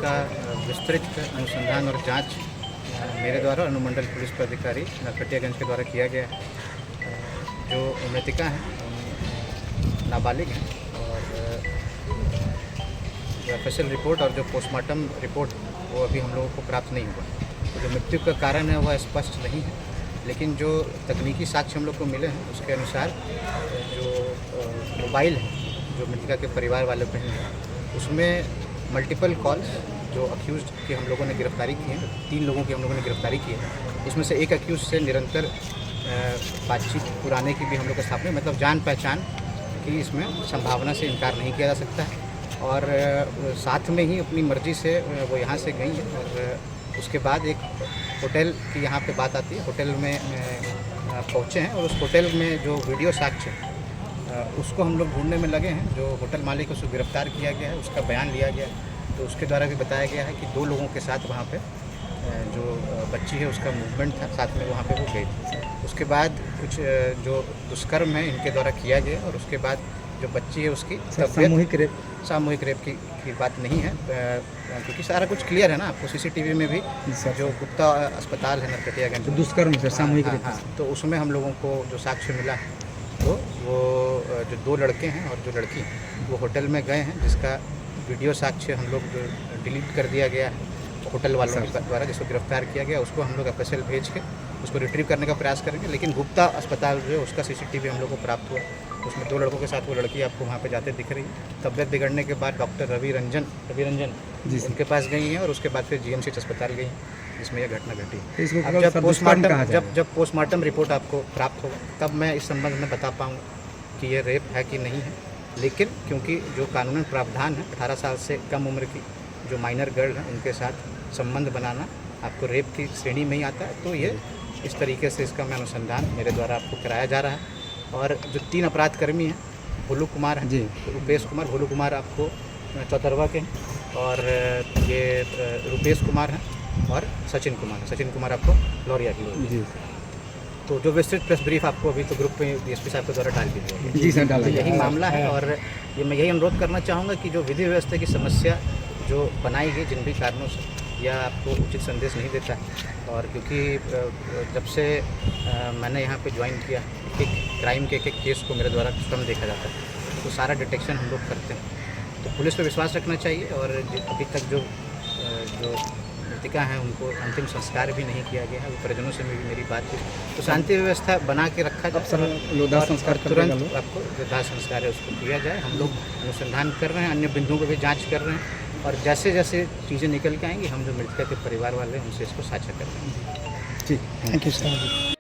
इसका विस्तृत अनुसंधान और जांच मेरे द्वारा अनुमंडल पुलिस प्राधिकारी नरकटियागंज के द्वारा किया गया है। जो मृतिका हैं नाबालिग हैं और जो एफएसएल रिपोर्ट और जो पोस्टमार्टम रिपोर्ट वो अभी हम लोगों को प्राप्त नहीं हुआ। तो जो मृत्यु का कारण है वह स्पष्ट नहीं है, लेकिन जो तकनीकी साक्ष्य हम लोग को मिले हैं उसके अनुसार जो मोबाइल है जो मृतिका के परिवार वालों पे हैं उसमें मल्टीपल कॉल्स जो अक्यूज़्ड की हम लोगों ने गिरफ्तारी की है, 3 लोगों की हम लोगों ने गिरफ्तारी की है। उसमें से एक अक्यूज़ से निरंतर बातचीत पुराने की भी हम लोग का स्थापना, मतलब जान पहचान की इसमें संभावना से इनकार नहीं किया जा सकता है। और साथ में ही अपनी मर्ज़ी से वो यहाँ से गई है। और उसके बाद एक होटल की यहाँ पे बात आती है, होटल में पहुँचे हैं और उस होटल में जो वीडियो साक्ष्य उसको हम लोग ढूंढने में लगे हैं। जो होटल मालिक है उसको गिरफ्तार किया गया है, उसका बयान लिया गया है। तो उसके द्वारा भी बताया गया है कि 2 लोगों के साथ वहाँ पे जो बच्ची है उसका मूवमेंट था, साथ में वहाँ पे वो गई थी। उसके बाद कुछ जो दुष्कर्म है इनके द्वारा किया गया और उसके बाद जो बच्ची है उसकी सामूहिक रेप की बात नहीं है, क्योंकि सारा कुछ क्लियर है ना। आपको सीसीटीवी में भी जो गुप्ता अस्पताल है नरकटियागंज दुष्कर्म सर सामूहिक रेप, तो उसमें हम लोगों को जो साक्ष्य मिला है तो वो जो 2 लड़के हैं और जो लड़की वो होटल में गए हैं, जिसका वीडियो साक्ष्य हम लोग जो डिलीट कर दिया गया है होटल वालों के द्वारा, जिसको गिरफ्तार किया गया उसको हम लोग एफएसएल भेज के उसको रिट्रीव करने का प्रयास करेंगे। लेकिन गुप्ता अस्पताल जो है उसका सीसीटीवी हम लोग को प्राप्त हुआ, उसमें 2 लड़कों के साथ वो लड़की आपको वहाँ पे जाते दिख रही है। तबियत बिगड़ने के बाद डॉक्टर रवि रंजन उनके पास गई हैं और उसके बाद फिर जीएमसीएच अस्पताल गई हैं, जिसमें यह घटना घटी। अब जब पोस्टमार्टम रिपोर्ट आपको प्राप्त होगा तब मैं इस संबंध में बता पाऊँगा कि ये रेप है कि नहीं है। लेकिन क्योंकि जो कानूनन प्रावधान है 18 साल से कम उम्र की जो माइनर गर्ल है उनके साथ संबंध बनाना आपको रेप की श्रेणी में ही आता है, तो ये इस तरीके से इसका मैं अनुसंधान मेरे द्वारा आपको कराया जा रहा है। और जो 3 अपराधकर्मी हैं भोलू कुमार हैं, रुपेश कुमार, भोलू कुमार आपको चौतरवा के हैं और ये रुपेश कुमार हैं और सचिन कुमार आपको लौरिया की। तो जो विस्तृत प्रेस ब्रीफ आपको अभी तो ग्रुप में डीएसपी साहब के द्वारा डाल दी गई जी सर, डाल यही मामला है। और ये मैं यही अनुरोध करना चाहूँगा कि जो विधि व्यवस्था की समस्या जो बनाई गई जिन भी कारणों से यह आपको उचित संदेश नहीं देता है। और क्योंकि जब से मैंने यहाँ पे ज्वाइन किया एक क्राइम के एक केस को मेरे द्वारा स्वयं देखा जाता है, तो सारा डिटेक्शन हम लोग करते हैं। तो पुलिस पे विश्वास रखना चाहिए। और अभी तक जो मृतिका हैं उनको अंतिम संस्कार भी नहीं किया गया है, वो परिजनों से मेरी बात हुई, तो शांति व्यवस्था बना के रखा जाए। दाह संस्कार तुरंत आपको जो दाह संस्कार है उसको किया जाए। हम लोग अनुसंधान कर रहे हैं, अन्य बिंदुओं पर भी जांच कर रहे हैं और जैसे जैसे चीज़ें निकल के आएंगी हम जो मृतिका के परिवार वाले हैं उनसे इसको साझा कर रहे हैं। ठीक, थैंक यू सर।